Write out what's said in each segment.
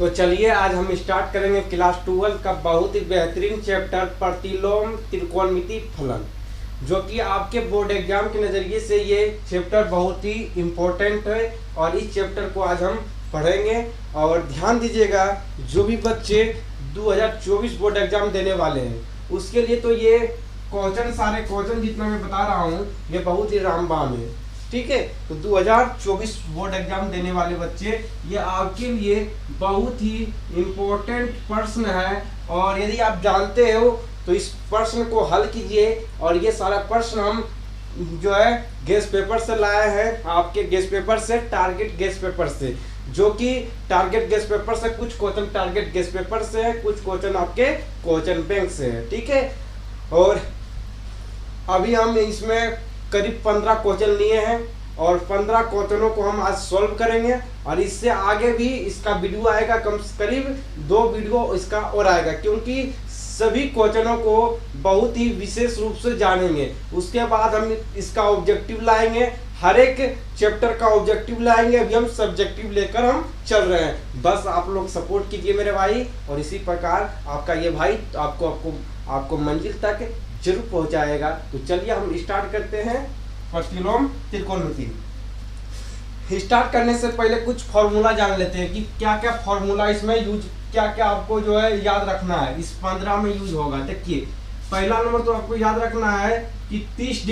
तो चलिए आज हम स्टार्ट करेंगे क्लास 12 का बहुत ही बेहतरीन चैप्टर प्रतिलोम त्रिकोणमिति फलन, जो कि आपके बोर्ड एग्जाम के नज़रिए से ये चैप्टर बहुत ही इम्पोर्टेंट है और इस चैप्टर को आज हम पढ़ेंगे। और ध्यान दीजिएगा, जो भी बच्चे 2024 बोर्ड एग्जाम देने वाले हैं उसके लिए तो ये सारे क्वेश्चन जितना मैं बता रहा हूँ ये बहुत ही रामबाण है। ठीक है, तो 2024 बोर्ड एग्जाम देने वाले बच्चे, ये आपके लिए बहुत ही इम्पोर्टेंट प्रश्न है। और यदि आप जानते हो तो इस प्रश्न को हल कीजिए। और ये सारा प्रश्न हम जो है गेस्ट पेपर से लाए हैं, आपके गेस्ट पेपर से, टारगेट गेस्ट पेपर से, जो कि टारगेट गेस्ट पेपर से कुछ क्वेश्चन टारगेट गेस्ट पेपर से है, कुछ क्वेश्चन आपके क्वेश्चन बैंक से है। ठीक है, और अभी हम इसमें करीब 15 क्वेश्चन लिए हैं और 15 क्वेश्चनों को हम आज सॉल्व करेंगे। और इससे आगे भी इसका वीडियो आएगा, करीब 2 वीडियो इसका और आएगा, क्योंकि सभी क्वेश्चनों को बहुत ही विशेष रूप से जानेंगे। उसके बाद हम इसका ऑब्जेक्टिव लाएंगे, हर एक चैप्टर का ऑब्जेक्टिव लाएंगे। अभी हम सब्जेक्टिव लेकर हम चल रहे हैं, बस आप लोग सपोर्ट कीजिए मेरे भाई। और इसी प्रकार आपका ये भाई आपको मंजिल तक जरूर पहुंचाएगा। तो चलिए हम स्टार्ट करते हैं प्रतिलोम त्रिकोणमिति। स्टार्ट करने से पहले कुछ फॉर्मूला जान लेते हैं कि क्या क्या फॉर्मूला इसमें यूज, क्या क्या आपको जो है याद रखना है, इस 15 में यूज होगा। देखिए, पहला नंबर तो आपको याद रखना है कि 30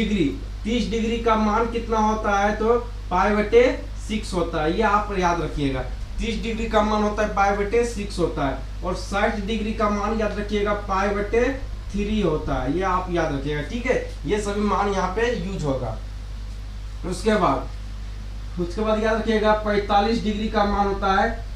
डिग्री का मान कितना होता है, तो π/6 होता है। ये आप याद रखिएगा, 30 डिग्री का मान होता है π/6 होता है। और 60 डिग्री का मान याद रखिएगा π/3 होता है। ये आप याद रखिएगा। ठीक है, ये सभी मान यहाँ पे यूज होगा। उसके बाद याद रखिएगा 45 डिग्री का मान होता है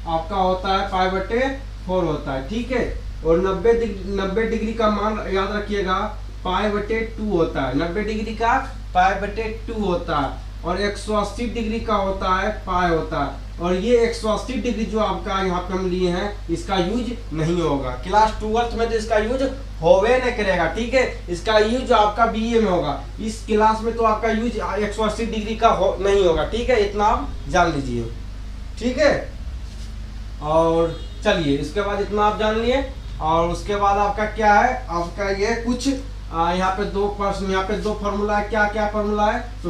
आपका होता है π/4 होता है। ठीक है, और 90 डिग्री का मान याद रखिएगा π/2 होता है। 90 डिग्री का π/2 होता है। और 180 डिग्री का होता है पाई होता है। और ये 180 डिग्री जो आपका यहाँ पे हम लिए हैं, इसका यूज नहीं होगा। क्लास 12th में तो इसका यूज होवे नहीं करेगा। ठीक है, इसका यूज आपका बीए में होगा। इस क्लास में तो आपका यूज 180 डिग्री का नहीं होगा। ठीक है, इतना आप जान लीजिए। ठीक है, और चलिए इसके बाद इतना आप जान लिए। और उसके बाद आपका क्या है, आपका ये कुछ यहाँ पे 2 प्रश्न, यहाँ पे 2 फॉर्मूला है। क्या क्या फॉर्मूला है, तो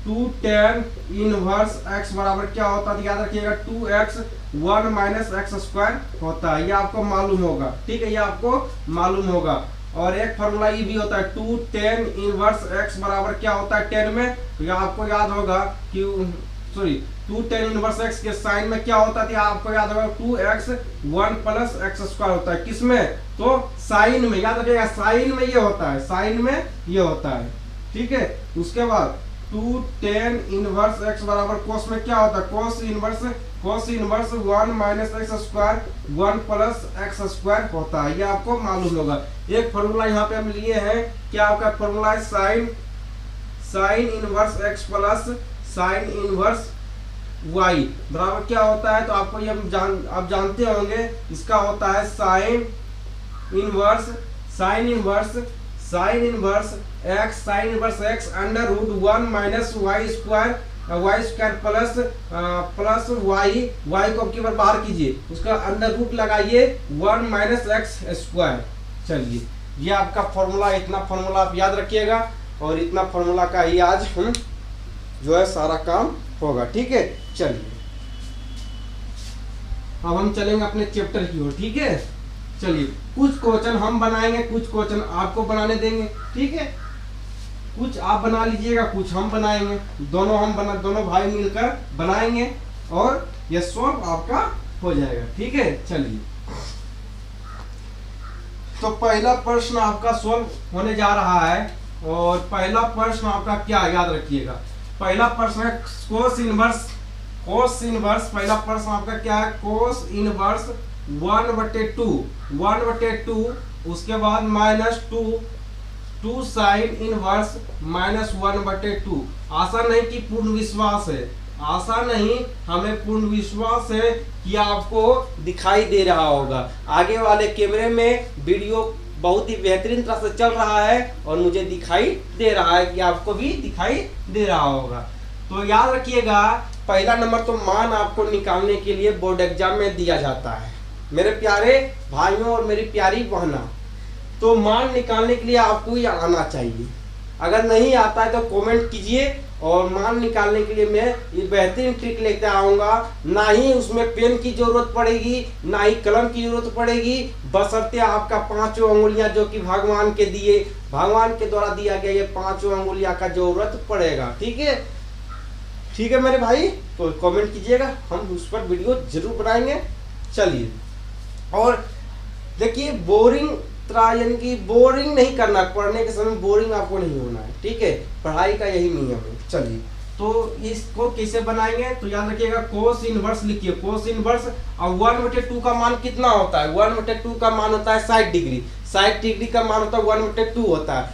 2 tan इनवर्स x बराबर क्या होता है, याद रखिएगा 2x 1 - x² होता है। ये आपको मालूम होगा। ठीक है, ये आपको मालूम होगा। और एक फॉर्मूला ये भी होता है 2 tan इनवर्स x बराबर क्या होता है 10 में, तो ये आपको याद होगा कि 2 tan इनवर्स x के साइन में क्या होता है, आपको याद होगा 2x 1 + x² होता है। किसमें, तो साइन में। याद रखिएगा, साइन में ये होता है, साइन में ये होता है। ठीक है, उसके बाद 2 tan इनवर्स x बराबर कोस में क्या होता है, कोस इनवर्स 1 - x² 1 + x² होता है। ये आपको मालूम होगा। एक फॉर्मूला यहाँ पे हम लिए हैं, क्या आपका फॉर्मूला है, sign inverse x plus sine inverse y बराबर क्या होता है, तो आपको ये आप जानते होंगे। इसका होता है sign inverse x sign inverse x √1 - y² y को आपकी बार बाहर कीजिए, उसका √ लगाइए 1 - x²। चलिए, ये आपका फॉर्मूला, इतना फॉर्मूला आप याद रखिएगा। और इतना फॉर्मूला का ही आज हम जो है सारा काम होगा। ठीक है, चलिए अब हम चलेंगे अपने चैप्टर की ओर। ठीक है, चलिए कुछ क्वेश्चन हम बनाएंगे, कुछ क्वेश्चन आपको बनाने देंगे। ठीक है, कुछ आप बना लीजिएगा, कुछ हम बनाएंगे, दोनों भाई मिलकर बनाएंगे और ये सॉल्व आपका हो जाएगा। ठीक है, चलिए तो पहला प्रश्न आपका सॉल्व होने जा रहा है। और पहला प्रश्न आपका क्या, याद रखिएगा, पहला प्रश्न है कोस इनवर्स। पहला प्रश्न आपका क्या है, कोस इनवर्स 1/2। उसके बाद -2 साइन इनवर्स -1/2। आशा नहीं कि पूर्ण विश्वास है, आशा नहीं, हमें पूर्ण विश्वास है कि आपको दिखाई दे रहा होगा। आगे वाले कैमरे में वीडियो बहुत ही बेहतरीन तरह से चल रहा है और मुझे दिखाई दे रहा है कि आपको भी दिखाई दे रहा होगा। तो याद रखिएगा पहला नंबर तो मान आपको निकालने के लिए बोर्ड एग्जाम में दिया जाता है मेरे प्यारे भाइयों और मेरी प्यारी बहना। तो मान निकालने के लिए आपको ये आना चाहिए। अगर नहीं आता है तो कमेंट कीजिए, और मान निकालने के लिए मैं ये बेहतरीन ट्रिक लेके आऊँगा। ना ही उसमें पेन की जरूरत पड़ेगी, ना ही कलम की जरूरत पड़ेगी, बशर्ते आपका 5 अंगुलियां जो कि भगवान के दिए, भगवान के द्वारा दिया गया ये 5 अंगुलियां का जरूरत पड़ेगा। ठीक है, ठीक है मेरे भाई, तो कमेंट कीजिएगा, हम उस पर वीडियो जरूर बनाएंगे। चलिए, और देखिए बोरिंग यानी कि बोरिंग नहीं करना, पढ़ने के समय बोरिंग आपको नहीं होना है। ठीक है, पढ़ाई का यही नियम है। चलिए, तो इसको कैसे बनाएंगे, तो याद रखिएगा कोस इनवर्स लिखिए। कोस इनवर्स, अब 1/2 का मान कितना होता है, 1/2 का मान होता है 60 डिग्री। 60 डिग्री का मान होता है 1/2 होता है।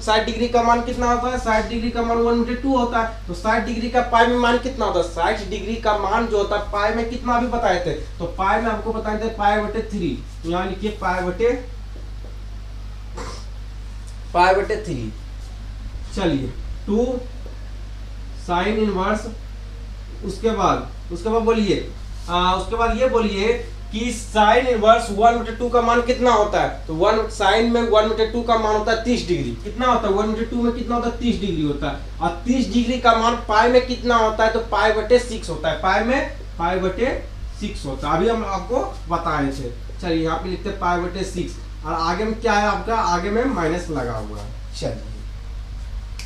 60 डिग्री का मान कितना होता है, 60 डिग्री का मान 1/2 होता है। तो 60 डिग्री का पाई में मान कितना होता है, 60 डिग्री का मान जो होता है पाई में कितना भी बताए थे, तो पाई में आपको बताए थे पाई/3। यहाँ लिखिए पाई/3। चलिए, 2 साइन इनवर्स, उसके बाद बोलिए, उसके बाद ये बोलिए कि साइन इनवर्स 1/2 का मान कितना होता है, तो 1 साइन में 1/2 का मान होता है 30 डिग्री। कितना होता है, 1/2 में कितना होता है, 30 डिग्री होता है। और 30 डिग्री का मान पाई में कितना होता है, तो पाई/6 होता है। पाई में पाई/6 होता है, अभी हम आपको बताए थे। चलिए, यहाँ पे लिखते हैं पाई/6, और आगे में क्या है आपका, आगे में माइनस लगा हुआ है। चलिए,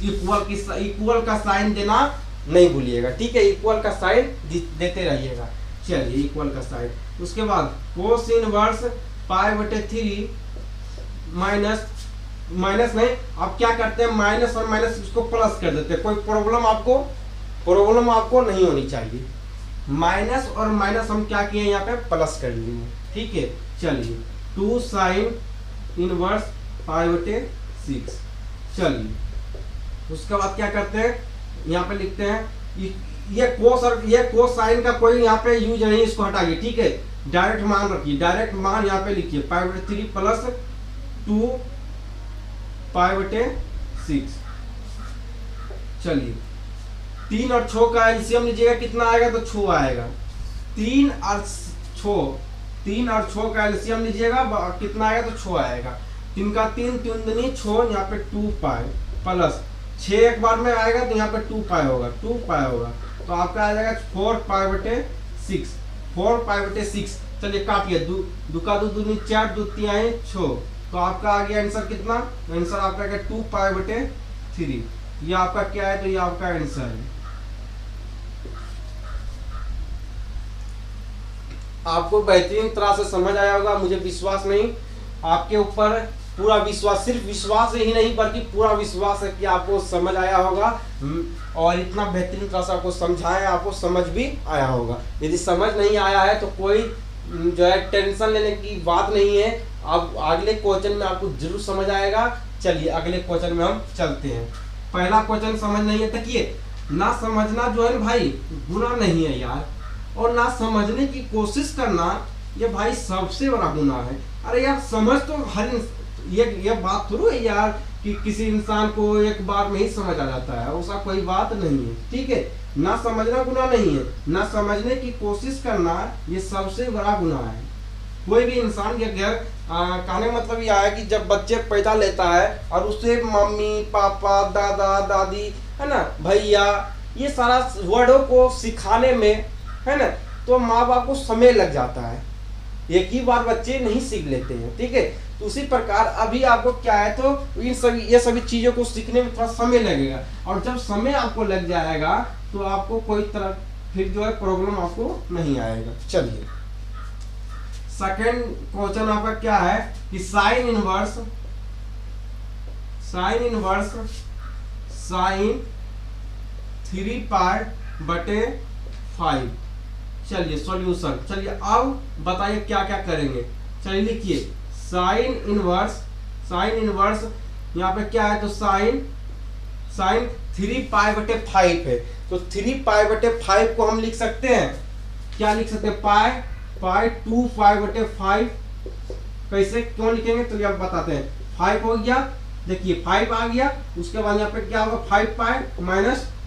इक्वल का साइन देना नहीं भूलिएगा। ठीक है, इक्वल का साइन देते रहिएगा। चलिए, इक्वल का साइन, उसके बाद कोस इनवर्स पाई/3 माइनस नहीं, अब क्या करते हैं, माइनस और माइनस इसको प्लस कर देते हैं। कोई प्रॉब्लम आपको नहीं होनी चाहिए। माइनस और माइनस हम क्या किए, यहाँ पे प्लस कर लिए। ठीक है, चलिए, 2 साइन इनवर्स पाई/6। चलिए, उसके बाद क्या करते हैं, यहाँ पे लिखते हैं ये कोस और ये कोस साइन का कोई यहाँ पे यूज नहीं, इसको हटाइए। ठीक है, डायरेक्ट मान रखिए, डायरेक्ट मान यहाँ पे लिखिए पाई/3 प्लस 2 पाई/6। चलिए, 3 और 6 का एलसीएम लीजिएगा, कितना आएगा, तो 6 आएगा। 3 और 6 का एलसीएम लीजिएगा, कितना आएगा, तो 6 आएगा। 3 का 3 दूनी 6, यहाँ पे 2 पाई प्लस 6 एक बार में आएगा, तो यहाँ पे 2 पाई होगा, तो आपका आ जाएगा 4 पाई/6, 4 पाई/6। चलिए, काटिए, 2 का 2 दूनी 4, 2 3 6, तो आपका आ गया आंसर कितना, आंसर आपका आ गया 2 पाई/3। ये आपका क्या है, तो ये आपका आंसर है। आपको बेहतरीन तरह से समझ आया होगा, मुझे विश्वास नहीं, आपके ऊपर पूरा विश्वास, सिर्फ विश्वास ही नहीं बल्कि पूरा विश्वास है कि आपको समझ आया होगा, और इतना बेहतरीन तरह से आपको समझाया, आपको समझ भी आया होगा। यदि समझ नहीं आया है तो कोई जो है टेंशन लेने की बात नहीं है, अब अगले क्वेश्चन में आपको जरूर समझ आएगा। चलिए, अगले क्वेश्चन में हम चलते हैं। पहला क्वेश्चन समझ नहीं है, देखिए, ना समझना जो है भाई गुनाह नहीं है यार, और ना समझने की कोशिश करना ये भाई सबसे बड़ा गुनाह है। अरे यार, समझ तो हर ये बात थोड़ी है यार कि किसी इंसान को एक बार में ही समझ आ जाता है, ऐसा कोई बात नहीं है। ठीक है, ना समझना गुनाह नहीं है, ना समझने की कोशिश करना ये सबसे बड़ा गुनाह है। कोई भी इंसान के घर कहने का मतलब यह है कि जब बच्चे पैदा लेता है और उसे मम्मी पापा दादा दादी है ना भैया ये सारा वर्डों को सिखाने में है ना, तो माँ बाप को समय लग जाता है, एक ही बार बच्चे नहीं सीख लेते हैं। ठीक है, तो उसी प्रकार अभी आपको क्या है, तो ये सभी चीजों को सीखने में थोड़ा समय लगेगा, और जब समय आपको लग जाएगा तो आपको कोई तरह फिर जो है प्रॉब्लम आपको नहीं आएगा। चलिए, सेकंड क्वेश्चन आपका क्या है कि साइन इनवर्स साइन 3 पाई/5। चलिए, सॉल्यूशन। चलिए, अब बताइए क्या क्या करेंगे। चलिए, लिखिए साइन इनवर्स यहाँ पे क्या है, तो साइन 3 पाई/5 है, तो 3 पाई/5 को हम लिख सकते हैं, क्या लिख सकते हैं, पाई 2 पाई/5। कैसे क्यों लिखेंगे, तो ये आप बताते हैं। 5 हो गया, देखिए 5 आ गया, उसके बाद यहाँ पे क्या होगा 5 पाई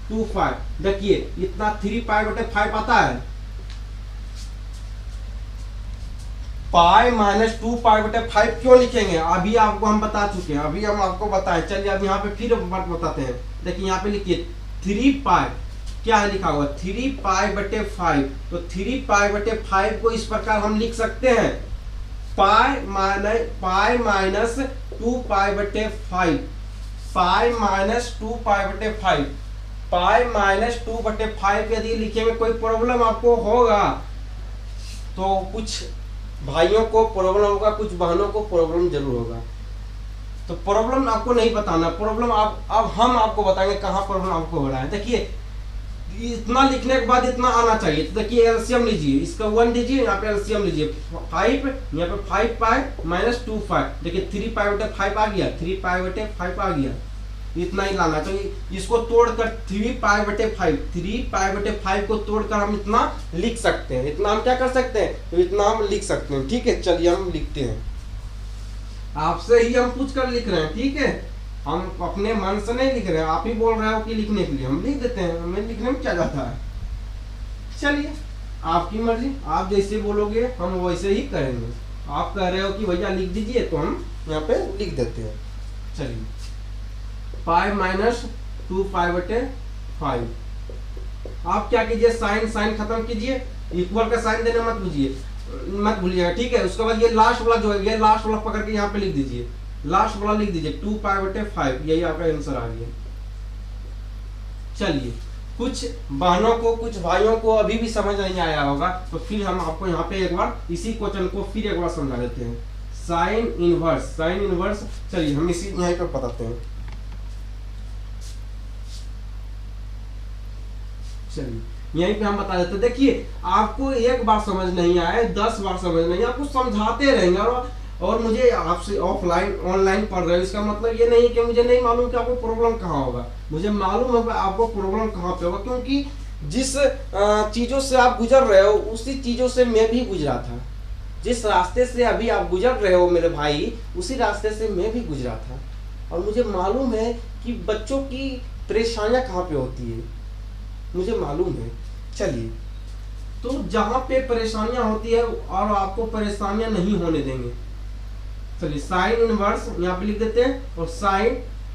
25। देखिए इतना 3π/5 आता है, पाई माइनस 2π/5 क्यों लिखेंगे अभी आपको हम बता चुके हैं, अभी हम आपको बताएं। चलिए अब यहाँ पे फिर बात बताते हैं। देखिए यहाँ पे लिखिए 3π, क्या है लिखा हुआ 3π/5, तो 3π/5 को इस प्रकार हम लिख सकते हैं pi minus 2π/5, pi minus 2π/5, pi minus 2/5 यदि लिखेंगे कोई प्रॉब्लम आपको होगा तो कुछ भाइयों को प्रॉब्लम होगा, कुछ बहनों को प्रॉब्लम जरूर होगा। तो प्रॉब्लम आपको नहीं बताना, प्रॉब्लम आप अब हम आपको बताएंगे कहाँ प्रॉब्लम आपको हो रहा है। देखिए इतना लिखने के बाद इतना आना चाहिए। तो देखिए एलसीएम लीजिए, इसका 1 लीजिए, यहाँ पे एलसीएम लीजिए 5, यहाँ पे 5π माइनस 2π, देखिए 3π/5 आ गया, 3π/5 आ गया, इतना ही लाना। तो इसको तोड़कर 3π/5 को तोड़कर हम इतना लिख सकते हैं, इतना हम क्या कर सकते हैं, तो इतना हम लिख सकते हैं। ठीक है चलिए हम लिखते हैं, आपसे ही हम पूछ कर लिख रहे हैं, ठीक है, हम अपने मन से नहीं लिख रहे हैं, आप ही बोल रहे हो कि लिखने के लिए, हम लिख देते हैं, हमें लिखने में क्या जाता है। चलिए आपकी मर्जी, आप जैसे बोलोगे हम वैसे ही करेंगे। आप कह रहे हो कि भैया लिख दीजिए तो हम यहाँ पे लिख देते हैं। चलिए पाई माइनस 2π/5, आप क्या कीजिए साइन खत्म कीजिए, इक्वल का साइन देना मत भूलिएगा, ठीक है। उसके बाद ये लास्ट वाला जो है, ये लास्ट वाला पकड़ के यहाँ पे लिख दीजिए, लास्ट वाला लिख दीजिए 2π/5, यही आपका आंसर आ गया। चलिए कुछ बहनों को कुछ भाइयों को अभी भी समझ नहीं आया होगा, तो फिर हम आपको यहाँ पे एक बार इसी क्वेश्चन को फिर एक बार समझा देते हैं। साइन इनवर्स, चलिए हम इसी यहीं पे बताते हैं। चलिए यहीं पे हम बता देते हैं। देखिए आपको एक बार समझ नहीं आए 10 बार समझ नहीं, आपको समझाते रहेंगे। और मुझे आपसे ऑफलाइन ऑनलाइन पढ़ रहे हो, इसका मतलब ये नहीं कि मुझे नहीं मालूम कि आपको प्रॉब्लम कहाँ होगा, मुझे मालूम है आपको प्रॉब्लम कहाँ पे होगा, क्योंकि जिस चीज़ों से आप गुजर रहे हो उसी चीज़ों से मैं भी गुजरा था। जिस रास्ते से अभी आप गुजर रहे हो मेरे भाई, उसी रास्ते से मैं भी गुजरा था, और मुझे मालूम है कि बच्चों की परेशानियाँ कहाँ पे होती है, मुझे मालूम है। चलिए तो जहाँ पे परेशानियाँ होती है और आपको परेशानियाँ नहीं होने देंगे। चलिए साइन इनवर्स यहाँ पे लिख देते हैं, और साइन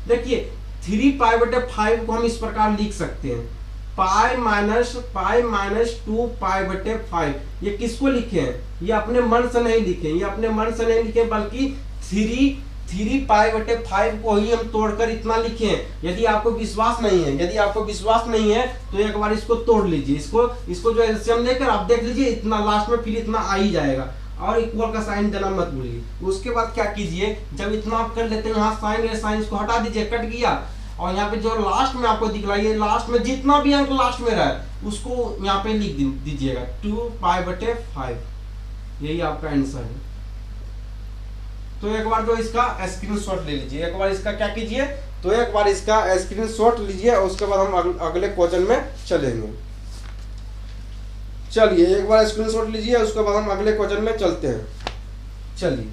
देखिए 3π/5 को हम इस प्रकार लिख सकते हैं पाई माइनस 2π/5। ये किसको लिखे हैं, ये अपने मन से नहीं लिखे, ये अपने मन से नहीं लिखे, बल्कि 3π/5 को ही हम तोड़कर इतना लिखे हैं। यदि आपको विश्वास नहीं है, तो एक बार इसको तोड़ लीजिए, इसको जो एलसीएम लेकर आप देख लीजिए, इतना लास्ट में फिर इतना आ ही जाएगा, और इक्वल का साइन देना मत भूलिए। उसके बाद क्या कीजिए, जब इतना आप कर लेते हैं, यहाँ साइन इसको हटा दीजिए, कट गया, और यहाँ पे जो लास्ट में आपको दिख रहा है, लास्ट में जितना भी अंक लास्ट में रहा है उसको यहाँ पे लिख दीजिएगा 2π/5, यही आपका आंसर है। तो एक बार जो इसका स्क्रीनशॉट ले लीजिए, एक बार इसका क्या कीजिए, तो एक बार इसका स्क्रीनशॉट लीजिए, और उसके बाद हम अगले क्वेश्चन में चलेंगे। चलिए एक बार स्क्रीनशॉट लीजिए, उसके बाद हम अगले क्वेश्चन में चलते हैं। चलिए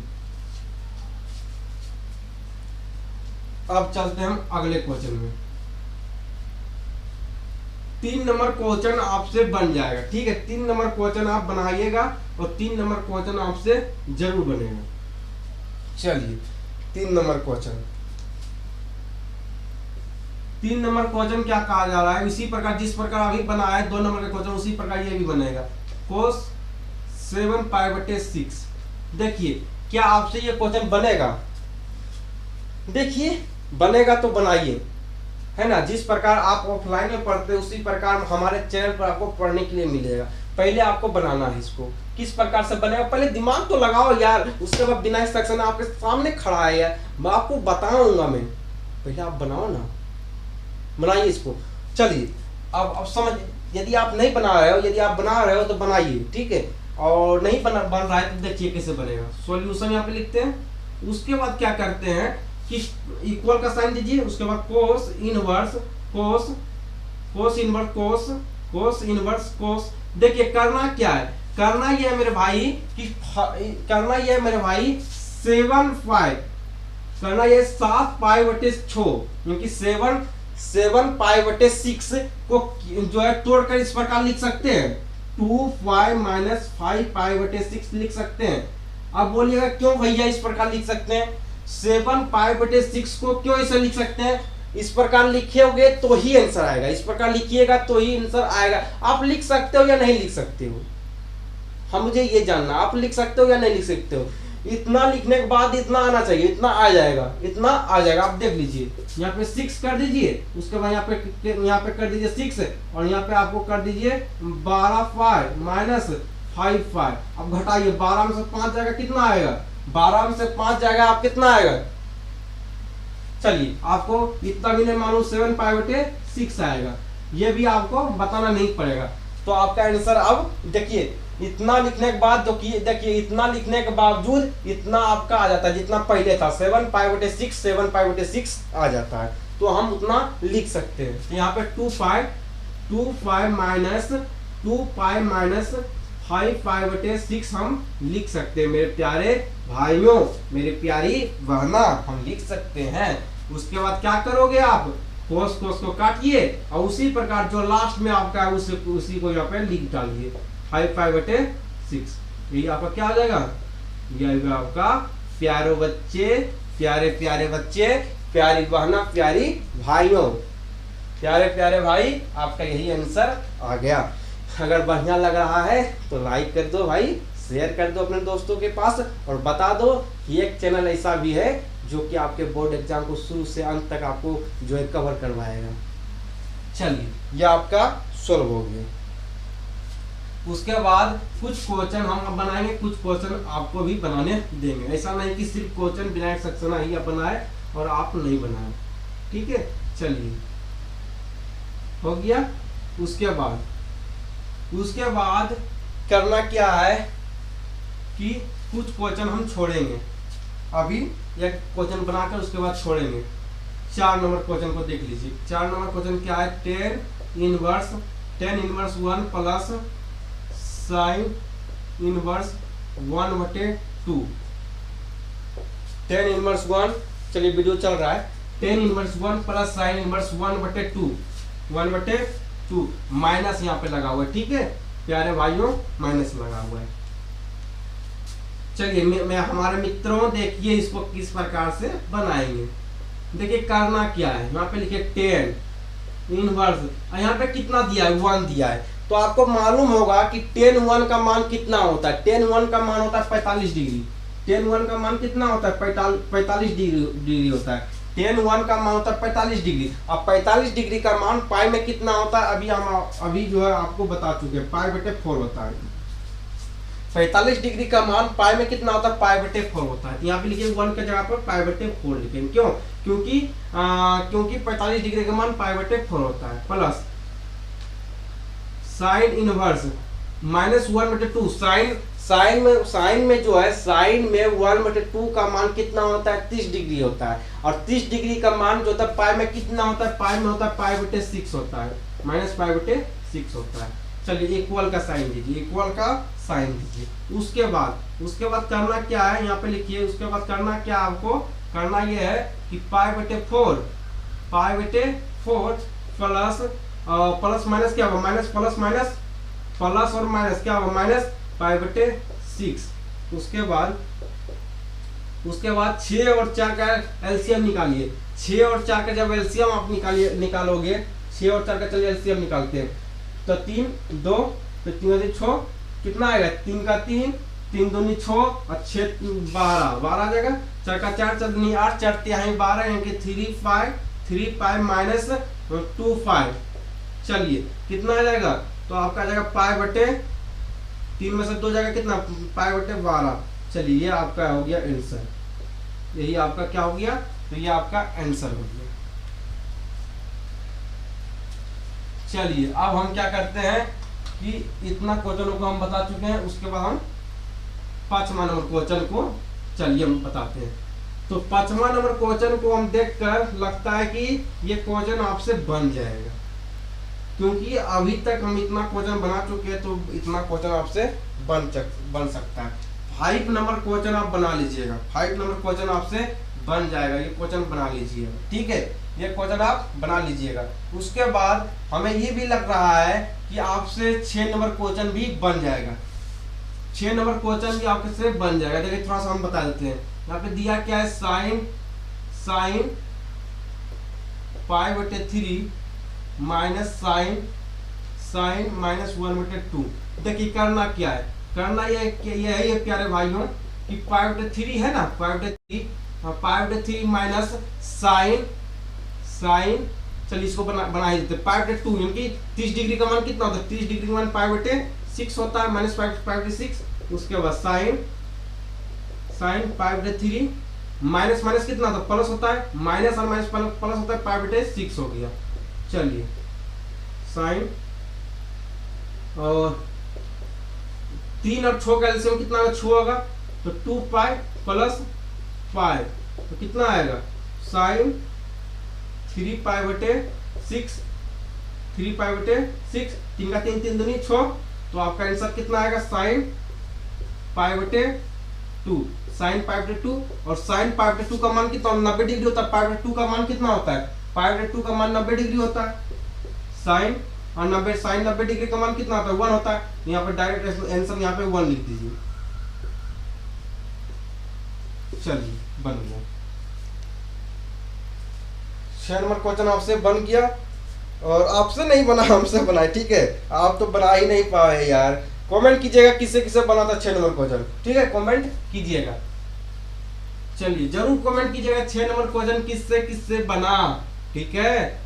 अब चलते हैं हम अगले क्वेश्चन में। 3 नंबर क्वेश्चन आपसे बन जाएगा, ठीक है, 3 नंबर क्वेश्चन आप बनाइएगा, और 3 नंबर क्वेश्चन आपसे जरूर बनेगा। चलिए 3 नंबर क्वेश्चन क्या कहा जा रहा है, इसी प्रकार जिस प्रकार अभी बना है 2 नंबर का क्वेश्चन, उसी प्रकार ये भी बनेगा। cos 7π/6। देखिए क्या आपसे ये क्वेश्चन बनेगा, देखिए बनेगा तो बनाइए, है ना। जिस प्रकार आप ऑफलाइन में पढ़ते हैं उसी प्रकार हमारे चैनल पर आपको पढ़ने के लिए मिलेगा। पहले आपको बनाना है, इसको किस प्रकार से बनेगा पहले दिमाग तो लगाओ यार, उसके बाद बिना इंस्ट्रक्शन आपके सामने खड़ा है यार, मैं आपको बताऊंगा, मैं पहले आप बनाओ ना, बनाइए इसको। चलिए अब समझ, यदि आप नहीं बना रहे हो, यदि आप बना रहे हो तो बनाइए, ठीक है, और नहीं बन रहा है तो देखिए कैसे बनेगा। सॉल्यूशन यहाँ पे लिखते हैं, उसके बाद क्या करते हैं कि इक्वल का साइन दीजिए, उसके बाद कोस इनवर्स कोस। देखिए करना क्या है, करना ये है मेरे भाई कि 7π, करना ये 7π/6, क्योंकि 7 7π/6 को जो है तोड़कर इस प्रकार लिख सकते हैं, 2π माइनस 5π/6 लिख सकते हैं। अब बोलिएगा क्यों भैया इस प्रकार लिख सकते हैं, 7π/6 को क्यों ऐसे लिख सकते हैं, इस प्रकार लिखोगे तो ही आंसर आएगा, इस प्रकार लिखिएगा तो ही आंसर आएगा। आप लिख सकते हो या नहीं लिख सकते हो, हम मुझे ये जानना, आप लिख सकते हो या नहीं लिख सकते हो। इतना लिखने के बाद इतना आना चाहिए, इतना आ जाएगा, इतना आ जाएगा। आप देख लीजिए यहाँ पे 6 कर दीजिए, उसके बाद यहाँ पे कर दीजिए 6 और यहाँ पे आपको कर दीजिए 12π माइनस 5π। अब घटाइए, 12 में से 5 जाएगा कितना आएगा, 12 में से 5 जाएगा आप कितना आएगा, चलिए आपको इतना भी नहीं मालूम, 7π/6 आएगा। ये भी आपको बताना नहीं पड़ेगा। तो आपका आंसर अब देखिए, इतना लिखने के बाद देखिए इतना लिखने के बावजूद इतना आपका आ जाता है, जितना पहले था 7π/6 आ जाता है, तो हम उतना लिख सकते हैं। तो यहाँ पे 2π माइनस 5π/6 हम लिख सकते हैं मेरे प्यारे भाइयों, मेरे प्यारी बहना, हम लिख सकते हैं। उसके बाद क्या करोगे आप, कोस को काटिए और उसी प्रकार जो लास्ट में आपका है उसी को यहाँ पे लिख डालिए, 5π/6। यही आपका क्या आ जाएगा, यही आपका प्यारे बच्चे, प्यारे बच्चे, प्यारी बहना, प्यारी भाइयों, प्यारे भाई, आपका यही आंसर आ गया। अगर बढ़िया लग रहा है तो लाइक कर दो भाई, शेयर कर दो अपने दोस्तों के पास और बता दो कि एक चैनल ऐसा भी है जो कि आपके बोर्ड एग्जाम को शुरू से अंत तक आपको जो है कवर करवाएगा। चलिए ये आपका सॉल्व हो गया। उसके बाद कुछ क्वेश्चन हम बनाएंगे, कुछ क्वेश्चन आपको भी बनाने देंगे। ऐसा नहीं कि सिर्फ क्वेश्चन विनायक सक्सेना ही आप बनाए और आप नहीं बनाए, ठीक है। चलिए हो गया। उसके बाद करना क्या है कि कुछ क्वेश्चन हम छोड़ेंगे, अभी एक क्वेश्चन बनाकर उसके बाद छोड़ेंगे। 4 नंबर क्वेश्चन को देख लीजिए। 4 नंबर क्वेश्चन क्या है, tan inverse 1 plus sin inverse 1/2। tan inverse 1, चलिए वीडियो चल रहा है। tan inverse 1 plus sin inverse 1/2 minus यहाँ पे लगा हुआ है, ठीक है प्यारे भाइयों, माइनस लगा हुआ है। चलिए मैं हमारे मित्रों देखिए इसको किस प्रकार से बनाएंगे। देखिए करना क्या है, यहाँ पे लिखे tan इनवर्स, यहाँ पे कितना दिया है, 1 दिया है। तो आपको मालूम होगा कि tan 1 का मान कितना होता है, tan 1 का मान होता है 45 डिग्री। tan 1 का मान कितना होता है, 45 डिग्री होता है। tan 1 का मान होता है 45 डिग्री। अब 45 डिग्री का मान पाई में कितना होता है, अभी जो है आपको बता चुके हैं, π/4 होता है। 45 डिग्री का मान पाई में कितना होता है, π/4 होता है। यहाँ पे लिखिए 1 के जगह पर π/4 लिखेंगे, क्यों, क्योंकि 45 डिग्री का मान π/4 होता है। Plus sine inverse minus 1/2, sine में जो है, साइन में 1/2 का मान कितना होता है, 30 डिग्री होता है। और 30 डिग्री का मान जो होता है पाई में कितना होता है, पाई में होता है π/6 होता है, माइनस π/6 होता है। चलिए इक्वल का साइन दीजिए, इक्वल का साइन दीजिए। उसके बाद करना क्या है, यहाँ पे लिखिए। उसके बाद करना क्या, आपको करना ये है कि π/4 प्लस माइनस क्या होगा, माइनस प्लस और माइनस क्या होगा, माइनस π/6। उसके बाद 6 और 4 का एलसीएम निकालिए। 6 और 4 का जब एलसीएम आप निकालोगे, 6 और 4 का चलिए एलसीएम निकालते हैं। तो 3 2 तो 3 से 6 कितना आएगा, 3 का 3 3 दूनी 6 और 6 12 आ जाएगा। 4 का 4 4 दूनी 8 4 तिहाई 12 यानी कि 3π माइनस 2π। चलिए कितना आ जाएगा, तो आपका आ जाएगा π/3 में से 2 जाएगा कितना, π/12। चलिए ये आपका हो गया आंसर, यही आपका क्या हो गया, तो ये आपका आंसर हो गया। चलिए अब हम क्या करते हैं कि इतना क्वेश्चनों को हम बता चुके हैं। उसके बाद हम 5वां नंबर क्वेश्चन को चलिए हम बताते हैं। तो 5वां नंबर क्वेश्चन को हम देखकर लगता है कि ये क्वेश्चन आपसे बन जाएगा, क्योंकि अभी तक हम इतना क्वेश्चन बना चुके हैं, तो इतना क्वेश्चन आपसे बन सकता है। 5 नंबर क्वेश्चन आप बना लीजिएगा, 5 नंबर क्वेश्चन आपसे बन जाएगा, ये क्वेश्चन बना लीजिएगा, ठीक है। ये क्वेश्चन आप बना लीजिएगा। उसके बाद हमें ये भी लग रहा है कि आपसे 6 नंबर क्वेश्चन भी बन जाएगा, 6 नंबर क्वेश्चन भी आपके से बन जाएगा। देखिए थोड़ा सा हम बता देते हैं। यहाँ पे दिया क्या है, साइन π/3 माइनस साइन -1/2। देखिए करना क्या है, करना ये है ये प्यारे भाइयों कि π/3 है ना, π/3 माइनस साइन, चलिए इसको बना ही देते। π/2 यानी कि 30 डिग्री का मान कितना होता है, 30 डिग्री का मान π/6 होता है, माइनस π/6। उसके बाद साइन π/3 माइनस कितना होता है, प्लस होता है, माइनस और माइनस प्लस होता है, π/6 हो गया। चलिए साइन और 3 और 6 का एलसीएम कितना होगा, 6 होगा, तो 2π प्लस पाई तो कितना आएगा, साइन 3π/6, 3π/6, 3 का 3 3 दूनी 6, तो आपका आंसर कितना आएगा, साइन π/2, साइन π/2। और साइन π/2 का मान कितना, 90 डिग्री होता है। π/2 का मान कितना होता है, π/2 का मान 90 डिग्री होता है। साइन और 90, साइन 90 डिग्री का मान कितना होता है, 1 होता है। यहाँ पे डायरेक्ट आंसर यहाँ पे 1 लिख दीजिए। चलिए बन गया, 6 नंबर क्वेश्चन आपसे बन गया, और आपसे नहीं बना, हमसे बना है, ठीक है। आप तो बना ही नहीं पाए यार। कमेंट कीजिएगा किससे किससे बना था 6 नंबर क्वेश्चन, ठीक है, कमेंट कीजिएगा। चलिए जरूर कमेंट कीजिएगा 6 नंबर क्वेश्चन किससे किससे बना, ठीक है।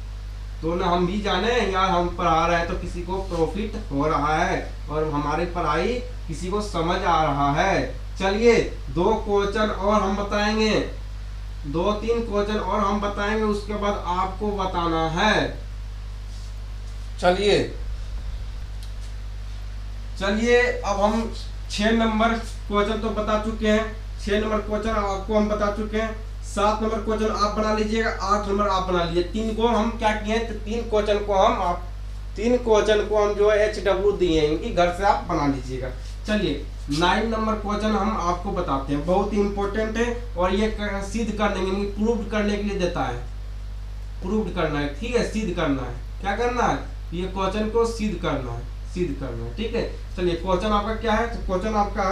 तो ना हम भी जाने यार, हम पढ़ा रहे हैं तो किसी को प्रॉफिट हो रहा है और हमारी पढ़ाई किसी को समझ आ रहा है। चलिए 2 क्वेश्चन और हम बताएंगे, 2-3 क्वेश्चन और हम बताएंगे, उसके बाद आपको बताना है। चलिए अब हम 6 नंबर क्वेश्चन तो बता चुके हैं, 6 नंबर क्वेश्चन आपको हम बता चुके हैं। 7 नंबर क्वेश्चन आप बना लीजिएगा, 8 नंबर आप बना लीजिए। 3 को हम क्या किए, 3 क्वेश्चन को हम जो है HW दिए हैं, इनकी घर से आप बना लीजिएगा। चलिए 9 नंबर क्वेश्चन हम आपको बताते हैं, बहुत ही इंपॉर्टेंट है, और ये सिद्ध करने के लिए, प्रूव करने के लिए देता है, प्रूव करना है, ठीक है, सिद्ध करना है। क्या करना है, ये क्वेश्चन को सिद्ध करना है, ठीक है। चलिए क्वेश्चन आपका क्या है, तो क्वेश्चन आपका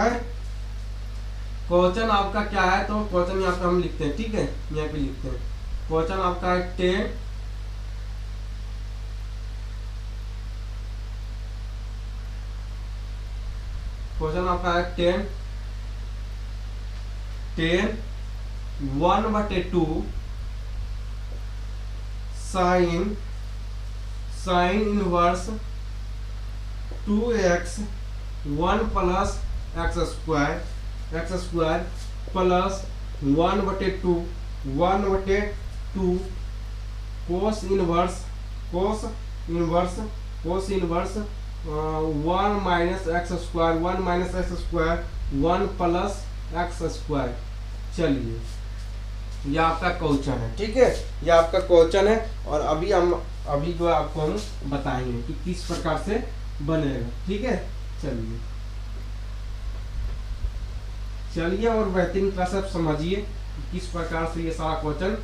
क्या है, तो क्वेश्चन यहाँ पे हम लिखते हैं, ठीक है, यहाँ पे लिखते हैं। क्वेश्चन आपका है 10 1/2 sine inverse 2x 1 plus x square plus 1/2 cos inverse 1 minus x square 1 plus x square. चलिए ये आपका क्वेश्चन है, ठीक है, ये आपका क्वेश्चन है, और अभी जो आपको हम बताएंगे कि किस प्रकार से बनेगा, ठीक है। चलिए और बेहतरीन तरह से समझिए किस प्रकार से ये सारा क्वेश्चन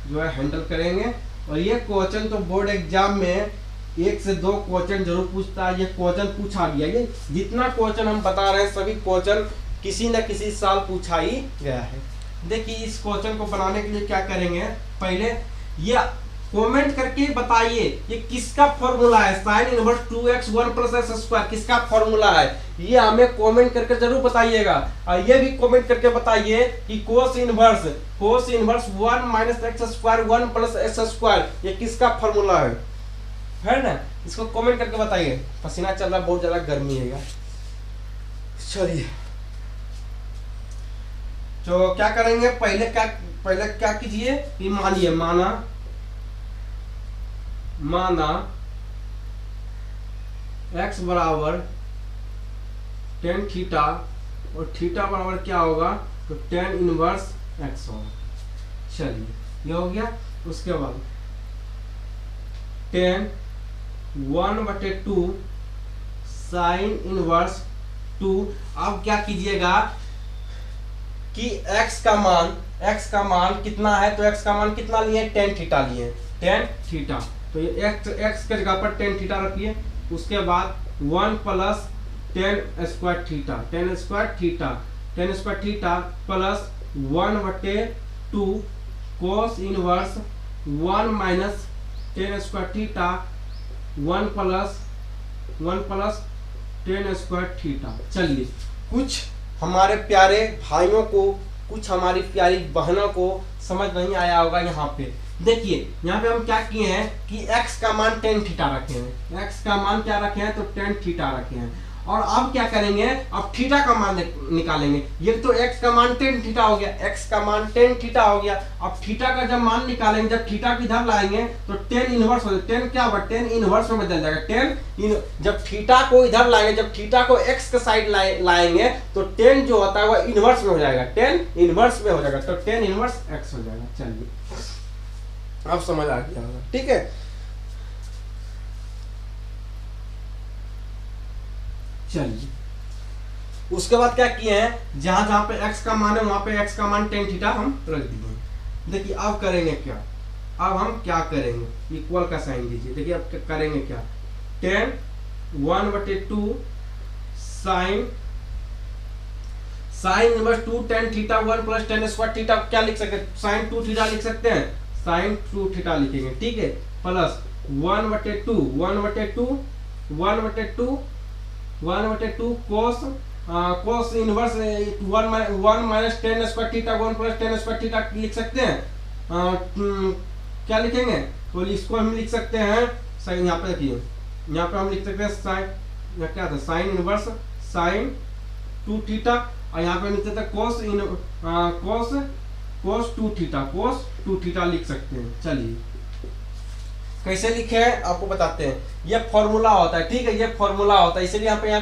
जो है हैंडल करेंगे। और ये क्वेश्चन तो बोर्ड एग्जाम में 1 से 2 क्वेश्चन जरूर पूछता है, ये क्वेश्चन पूछा गया, ये जितना क्वेश्चन हम बता रहे हैं सभी क्वेश्चन किसी न किसी साल पूछा ही गया है। देखिए इस क्वेश्चन को बनाने के लिए क्या करेंगे, पहले ये कमेंट करके बताइए ये किसका फॉर्मूला है, sine inverse 2x 1 plus x square किसका फॉर्मूला है, ये हमें कमेंट करके जरूर बताइएगा। और ये भी कमेंट करके बताइए कि cos inverse 1 minus x square 1 plus x square ये किसका फॉर्मूला है ना, इसको कमेंट करके बताइए। पसीना चल रहा, बहुत ज्यादा गर्मी है यार। चलिए तो क्या करेंगे, पहले क्या कीजिए कि मानिए माना x बराबर tan थीटा और थीटा बराबर क्या होगा, तो tan इनवर्स x होगा। चलिए ये हो गया। उसके बाद tan 1/2 साइन इनवर्स 2। अब क्या कीजिएगा, कि x का मान कितना है, तो x का मान कितना लिए, टेन थीटा लिए, टेन थीटा। तो ये x के जगह पर टेन थीटा रखिए। उसके बाद 1 plus ten square theta, ten square theta plus 1/2 cos inverse 1 minus ten square theta 1 plus ten square theta. चलिए, कुछ हमारे प्यारे भाइयों को, कुछ हमारी प्यारी बहनों को समझ नहीं आया होगा। यहाँ पे देखिए, यहाँ पे हम क्या किए हैं कि x का मान टेन थीटा रखे हैं, x का मान क्या रखे हैं, तो टेन थीटा रखे हैं। और अब क्या करेंगे, अब थीटा का मान निकालेंगे। ये तो x का मान टेन थीटा हो गया, x का मान टेन थीटा हो गया। अब थीटा का जब मान निकालेंगे, जब थीटा को इधर लाएंगे तो टेन इनवर्स हो जाएगा। टेन क्या होगा, टेन इनवर्स में बदल जाएगा। जब थीटा को इधर लाएंगे, जब थीटा को x के साइड लाएंगे तो टेन जो होता है वो इनवर्स में हो जाएगा, टेन इनवर्स में हो जाएगा, तो टेन इनवर्स x हो जाएगा। चलिए, अब समझ आ गया होगा, ठीक है। चलिए, उसके बाद क्या किए हैं, जहां जहां पे x का मान है वहां पे x का मान टेन थीटा हम रख दिए। देखिए अब करेंगे क्या, अब हम क्या करेंगे, इक्वल का साइन दीजिए। देखिए अब करेंगे क्या, ten 1/2 sign inverse 2 tan theta 1 plus ten square theta क्या लिख सकते हैं, साइन 2 थीटा लिख सकते हैं, साइन 2 थीटा लिखेंगे, ठीक है। Plus 1/2 cos inverse 1 minus ten square theta 1 plus ten square theta लिख सकते हैं। क्या लिखेंगे, तो इसको हम लिख सकते हैं, साइन यहाँ पे देखिए, यहाँ पे हम लिख सकते हैं साइन, क्या था, साइन इनवर्स साइन 2 थीटा, और यहाँ पे हम लिख सकते हैं कोस 2 थीटा लिख सकते हैं। चलिए, कैसे लिखे हैं आपको बताते हैं। ये फॉर्मूला होता है, ठीक है, ये फॉर्मूला होता है, इसलिए यहाँ पे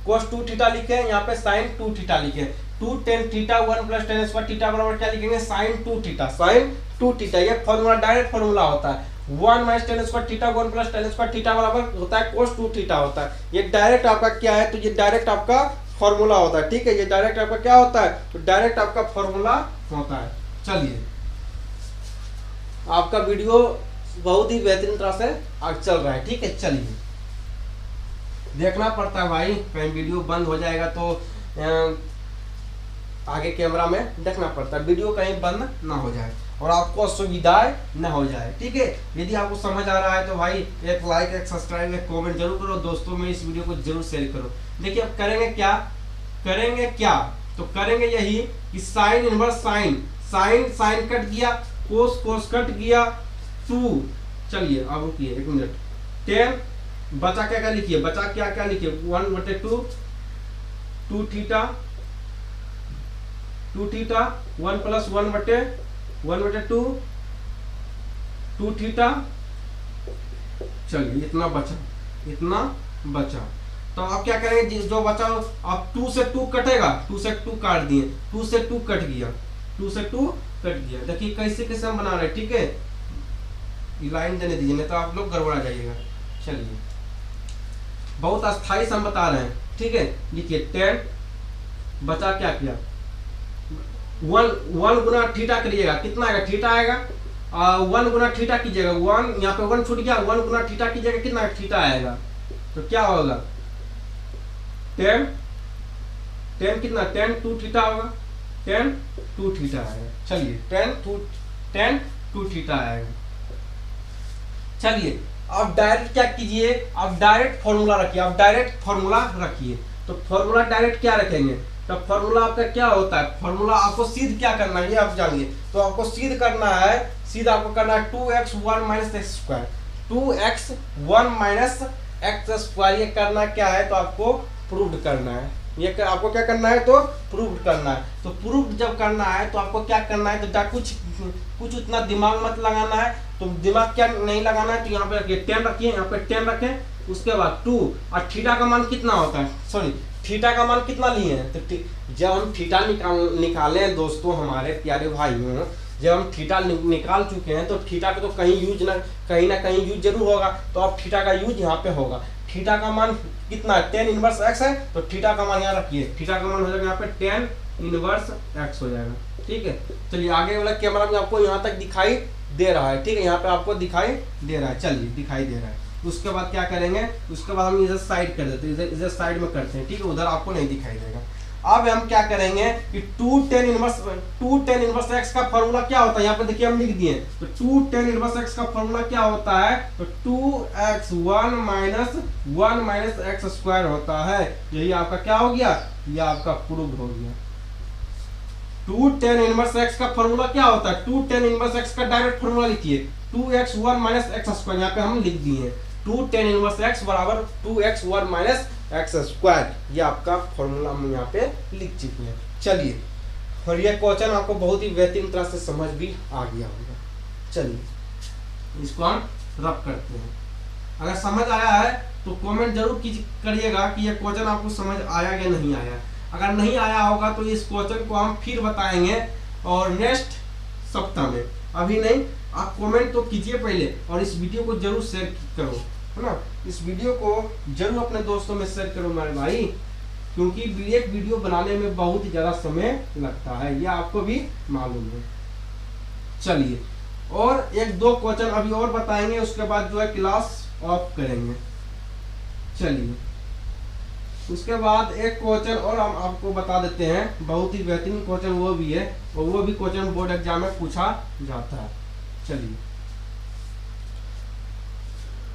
कोस 2 थीटा लिखे हैं, यहाँ पे साइन 2 थीटा लिखे हैं। 2 tan theta 1 plus ten square theta बराबर क्या लिखेंगे, साइन 2 थीटा। ये फॉर्मूला डायरेक्ट फॉर्मूला होता है। 1 minus ten square theta 1 plus ten square theta बराबर होता है कोस 2 थीटा होता है। ये डायरेक्ट आपका क्या है, तो ये डायरेक्ट आपका फॉर्मूला होता है, ठीक है। ये डायरेक्ट आपका क्या होता है, तो डायरेक्ट आपका फॉर्मूला होता है। चलिए, आपका वीडियो बहुत ही बेहतरीन तरह से आगे चल रहा है, ठीक है। चलिए, देखना पड़ता है भाई, कहीं वीडियो बंद हो जाएगा तो आगे कैमरा में देखना पड़ता है, वीडियो कहीं बंद ना हो जाए और आपको असुविधाएं न हो जाए, ठीक है। यदि आपको समझ आ रहा है तो भाई एक लाइक, एक सब्सक्राइब, एक कमेंट जरूर करो, दोस्तों में इस वीडियो को जरूर शेयर करो। देखिए अब करेंगे क्या, तो करेंगे यही कि साइन इनवर्स साइन कट गया, कोस कट गया, 2। चलिए अब रुकिए 1 मिनट, 10 बचा क्या लिखिए, बचा क्या लिखिए, 1/2 2 थीटा 1 प्लस 1/2 2 थीटा। चलिए, इतना बचा। तो अब क्या करेंगे, जो बचा अब 2 से 2 कटेगा, 2 से 2 काट दिए, 2 से 2 कट गया, 2 से 2 कट गया। देखिए कैसे हम बना रहे हैं, ठीक है। लाइन देने दीजिए, नहीं तो आप लोग गड़बड़ा जाइएगा। चलिए, बहुत अस्थाई से हम बता रहे हैं, ठीक है। लिखिए 10 बचा क्या 1 गुना थीटा करिएगा, कितना आएगा, थीटा आएगा। 1 गुना थीटा कीजिएगा, 1 यहाँ पे 1 छूट गया, 1 गुना थीटा कीजिएगा, कितना थीटा आएगा, तो क्या होगा 10 कितना 10 2 थीटा होगा, 10 2 थीटा आएगा। चलिए 10 2 थीटा आएगा। चलिए, अब डायरेक्ट क्या कीजिए, अब डायरेक्ट फॉर्मूला रखिए, तो फॉर्मूला डायरेक्ट क्या रखेंगे, तो फॉर्मूला आपका क्या होता है, फॉर्मूला आपको सीध क्या करना है ये आप जानिए। तो आपको सीध करना है, आपको करना है 2x 1 minus x square, 2x 1 minus x square. ये करना क्या है, तो आपको प्रूव करना है, ये आपको क्या करना है, तो प्रूव करना है। तो प्रूव जब करना है तो आपको क्या करना है, तो कुछ उतना दिमाग मत लगाना है, तो दिमाग क्या नहीं लगाना है, तो यहाँ पे रखिए 10 रखिए, यहाँ पे 10 रखें, उसके बाद 2 और थीटा का मान कितना होता है, सॉरी थीटा का मान कितना लिए हैं, तो जब हम थीटा निकाले दोस्तों हमारे प्यारे भाइयों, जब हम थीटा निकाल चुके हैं तो थीटा का तो कहीं ना कहीं यूज जरूर होगा, तो अब थीटा का यूज यहाँ पे होगा। थीटा का मान कितना है, 10 इनवर्स एक्स है, तो थीटा का मान यहाँ रखिए, थीटा का मान हो जाएगा यहाँ पे इनवर्स एक्स हो जाएगा। ठीक है, चलिए आगे वाला कैमरा में आपको यहाँ तक दिखाई दे रहा है। ठीक है, यहाँ पे आपको दिखाई दे रहा है, चलिए दिखाई दे रहा है। उसके बाद क्या करेंगे, उसके बाद हम इधर साइड कर देते हैं, इधर साइड में करते हैं। ठीक है, उधर आपको नहीं दिखाई देगा। अब हम क्या करेंगे कि 2 tan इनवर्स एक्स का फॉर्मूला क्या होता है, यहाँ पे देखिए हम लिख दिए। तो 2 tan इनवर्स एक्स का फॉर्मूला क्या होता है, तो 2x1 माइनस एक्स स्क्वायर होता है। यही आपका क्या हो गया, ये आपका प्रूव हो गया। 2 tan इनवर्स एक्स का फॉर्मूला क्या होता है, 2 tan इनवर्स एक्स का डायरेक्ट फॉर्मूला लिखिए, 2x1 माइनस एक्स स्क्वायर, यहाँ पे हम लिख दिए 2 tan इनवर्स एक्स बराबर 2x1 माइनस एक्स स्क्वायर। ये आपका फॉर्मूला हम यहाँ पे लिख चुके हैं। चलिए, और ये क्वेश्चन आपको बहुत ही बेहतरीन तरह से समझ भी आ गया होगा। चलिए इसको हम रब करते हैं। अगर समझ आया है तो कमेंट जरूर करिएगा कि ये क्वेश्चन आपको समझ आया या नहीं आया। अगर नहीं आया होगा तो इस क्वेश्चन को हम फिर बताएंगे और नेक्स्ट सप्ताह में। अभी नहीं, आप कमेंट तो कीजिए पहले, और इस वीडियो को जरूर शेयर करो, है ना। इस वीडियो को जरूर अपने दोस्तों में शेयर करो मेरे भाई, क्योंकि एक वीडियो बनाने में बहुत ही ज़्यादा समय लगता है, ये आपको भी मालूम है। चलिए, और 1-2 क्वेश्चन अभी और बताएंगे, उसके बाद जो है क्लास ऑफ करेंगे। चलिए, उसके बाद एक क्वेश्चन और हम आपको बता देते हैं, बहुत ही बेहतरीन क्वेश्चन वो भी है, और वो भी क्वेश्चन बोर्ड एग्जाम में पूछा जाता है। चलिए,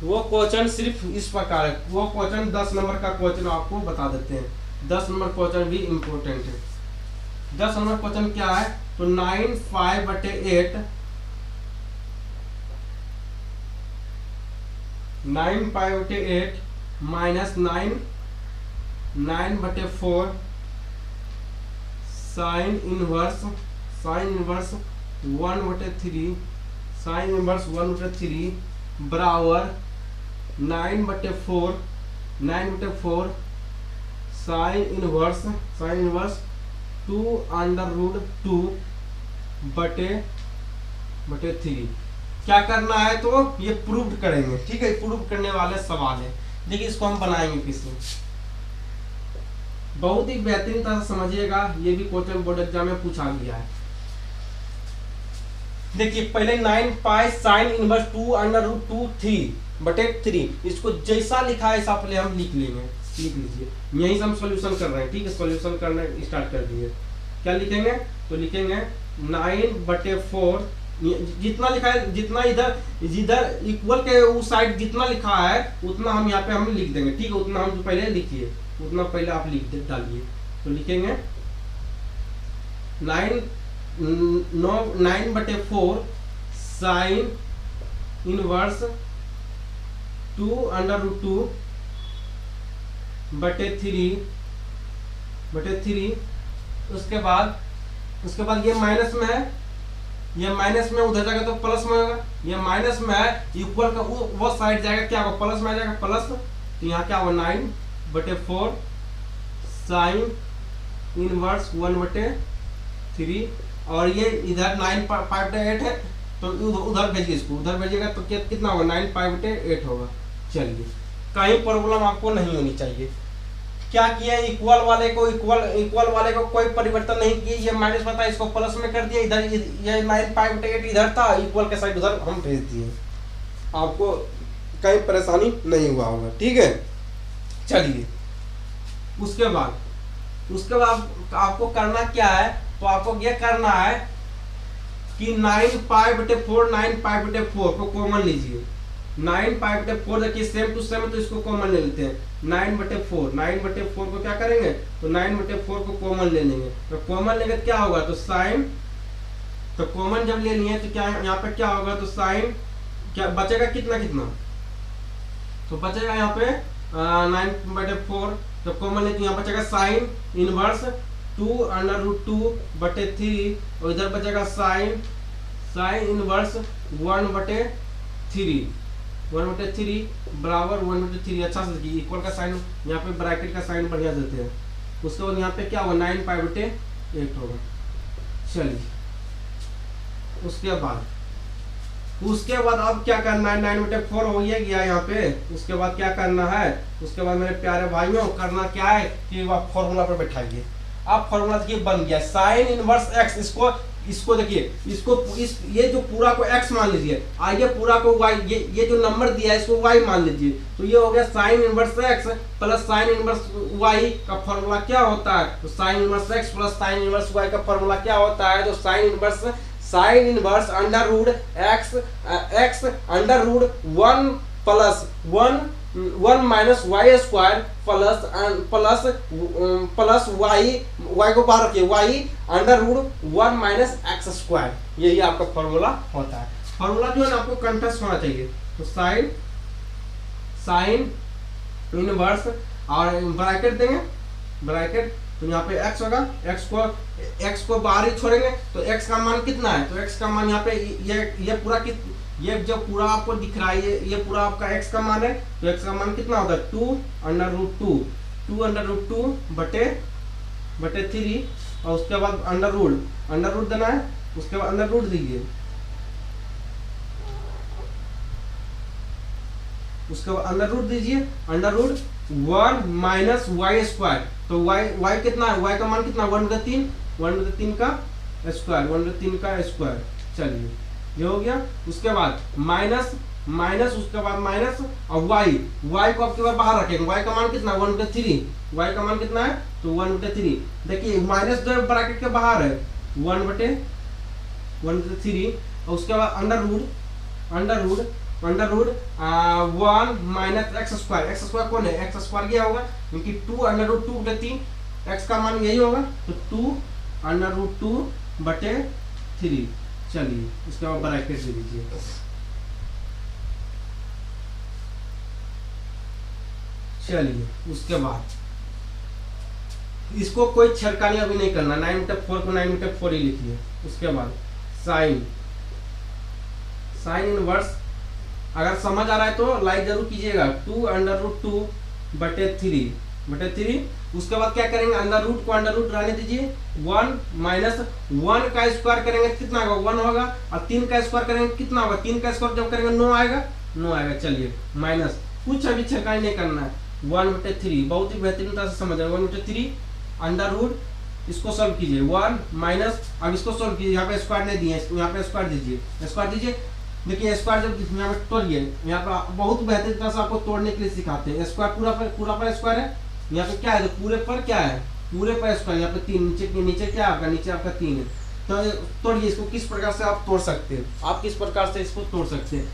वो क्वेश्चन सिर्फ इस प्रकार है। वो क्वेश्चन 10 नंबर का क्वेश्चन आपको बता देते हैं। 10 नंबर क्वेश्चन भी इम्पोर्टेंट है। 10 नंबर क्वेश्चन क्या है, तो 9 5/8 माइनस 9/4 साइन इनवर्स 1/3 बराबर 9/4 साइन इनवर्स 2√2/3। क्या करना है, तो ये प्रूव करेंगे। ठीक है, प्रूव करने वाले सवाल है। देखिए, इसको हम बनाएंगे किसमें, बहुत ही बेहतरीन तरह से समझिएगा। ये भी क्वेश्चन बोर्ड एग्जाम में पूछा गया है। देखिए, पहले 9 पाई साइन इनवर्स 2√2/3, इसको जैसा लिखा है ऐसा पहले हम लिख लेंगे। लिख लीजिए, यहीं से हम सॉल्यूशन कर रहे हैं। ठीक है, सॉल्यूशन करना स्टार्ट कर दिए। क्या लिखेंगे, तो लिखेंगे 9/4, जितना लिखा है, जितना इधर इक्वल के उस साइड जितना लिखा है उतना हम यहाँ पे हम लिख देंगे। ठीक है, उतना हम पहले लिखिए, उतना पहले आप लिख डालिए। तो लिखेंगे 9/4 साइन इनवर्स 2√2/3। उसके बाद ये माइनस में है, ये माइनस में उधर जाएगा तो प्लस में होगा। ये माइनस में है, इक्वल का वो साइड जाएगा, क्या होगा, प्लस में आ जाएगा, प्लस। तो यहाँ क्या होगा 9/4 साइन इनवर्स 1/3, और ये इधर 9/8 है, तो उधर भेजिए, इसको उधर भेजिएगा तो कितना होगा, 9/8 होगा। चलिए, कहीं प्रॉब्लम आपको नहीं होनी चाहिए। क्या किया, इक्वल वाले को कोई परिवर्तन नहीं किए। ये माइनस में था, इसको प्लस में कर दिया। इधर ये 9/8 इधर था, इक्वल के साइड उधर हम भेज दिए। आपको कहीं परेशानी नहीं हुआ होगा। ठीक है, चलिए, उसके बाद आपको करना क्या है, तो आपको ये करना है कि 9π/4 को कॉमन लीजिए। 9π/4 देखिए सेम टू सेम, तो इसको कॉमन ले लेते हैं। 9/4 को क्या करेंगे, तो 9/4 को कॉमन ले लेंगे। तो कॉमन लेंगे क्या होगा, तो साइन, तो कॉमन जब ले लिए तो क्या यहाँ पे क्या होगा, तो साइन क्या बचेगा, कितना, तो बचेगा यहाँ पे 9/4, तो कॉमन ले तो यहाँ बचेगा साइन इनवर्स 2√2/3, और इधर बचेगा साइन इनवर्स 1/3 बराबर 1/3। अच्छा से देखिए, इक्वल का साइन यहाँ पे ब्रैकेट का साइन बढ़िया देते हैं। उसके बाद यहाँ पे क्या होगा, 9π/8 होगा। चलिए, उसके बाद अब क्या करना है, 9/4 हो गया यहाँ पे। उसके बाद क्या करना है, उसके बाद मेरे प्यारे भाइयों करना क्या है कि आप फॉर्मूला पर बैठाइए। अब फॉर्मूला देखिए बन गया साइन इनवर्स एक्स। इसको देखिए, ये जो पूरा को x मान लीजिए, आइए पूरा को y, ये जो नंबर दिया है इसको y मान लीजिए, तो ये हो गया sine inverse x plus sine inverse y का फॉर्मूला क्या होता है, तो sine inverse x plus sine inverse y का फॉर्मूला क्या होता है, तो sine inverse under root x under root 1 plus 1 minus y square plus y को बाहर रखिए, y under root 1 minus x square, यही आपका फॉर्मूला होता है। फॉर्मूला जो है ना आपको कंठस्थ होना चाहिए, तो साइन इनवर्स और ब्रैकेट देंगे, ब्रैकेट तो यहाँ पे x होगा, x को बाहर ही छोड़ेंगे तो x का मान कितना है, तो x का मान यहाँ पे ये जो पूरा आपको दिख रहा है ये पूरा आपका x का मान है, तो x का मान कितना होगा 2 अंडर रूट 2 बटे 3 और उसके बाद अंडर रूट देना है, उसके बाद अंडर रूट दीजिए, उसके बाद अंडर रूट दीजिए, under root 1 minus y square, तो y कितना है, y का मान कितना 1/3 का स्क्वायर, चलिए ये हो गया। उसके बाद माइनस उसके बाद माइनस और y को आपके बार बाहर रखेंगे, y का मान कितना 1/3, y का मान कितना है तो 1/3, देखिए माइनस जो ब्रैकेट के बाहर है 1/3 और उसके बाद under root 1 minus x square कौन है, एक्स स्क्वायर क्या होगा, क्योंकि 2 अंडर रूट 2/3 एक्स का मान यही होगा, तो 2 अंडर रूट 2/3, चलिए इसके बाद ब्रैकेट दे दीजिए, चलिए उसके बाद इसको कोई छेड़खानी अभी नहीं करना, 9/4 को 9/4 ही लिखिए। उसके बाद साइन इनवर्स, अगर समझ आ रहा है तो लाइक जरूर कीजिएगा, 2 अंडर रूट 2/3, उसके बाद क्या करेंगे, अंडर रूट को अंडर रूट रहने दीजिए, 1 माइनस 1 का स्क्वायर करेंगे कितना होगा 1 होगा, और 3 का स्क्वायर करेंगे कितना होगा, 3 का स्क्वायर जब करेंगे 9 आएगा, चलिए माइनस, कुछ अभी छेड़खानी नहीं करना है, 1/3 बहुत ही बेहतरीन तरह से समझ रहे हैं, 1/3 अंडर रूट, इसको सॉल्व कीजिए 1 माइनस, अब इसको सॉल्व कीजिए, यहाँ पे स्क्वायर नहीं दिए, यहाँ पे स्क्वायर दीजिए, देखिए स्क्वायर जब यहाँ पे तोड़िए, यहाँ पे बहुत बेहतरीन तरह से आपको तोड़ने के लिए सिखाते हैं, स्क्वायर पूरा पर स्क्वायर है, यहाँ पे क्या है, तो पूरे पर क्या है, पूरे पर स्क्वायर, यहाँ पे 3, नीचे क्या आपका, नीचे आपका 3 है, तो तोड़िए इसको, किस प्रकार से आप तोड़ सकते हैं, आप किस प्रकार से इसको तोड़ सकते हैं,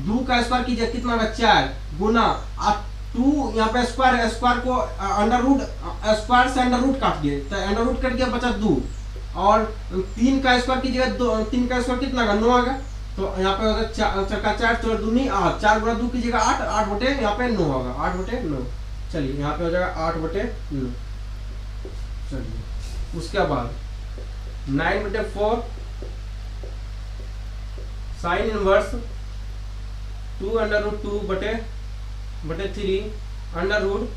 2 का स्क्वायर कीजिए कितना होगा 4 गुना 2, यहाँ पे स्क्वायर को अंडर रूट, स्क्वायर से अंडर रूट काट दिए, तो अंडर रूट कट गया बचा 2, और 3 का स्क्वायर कीजिएगा, 3 का स्क्वायर कितना होगा 9 आएगा, तो यहाँ पे होगा 4 दूनी 8, 4 गुना 2 कीजिएगा 8 बटे यहाँ पे 9 होगा, 8/9, चलिए यहाँ पे हो जाएगा 8/9, चलिए उसके बाद 9/4 sine inverse 2 under root 2/3 under root,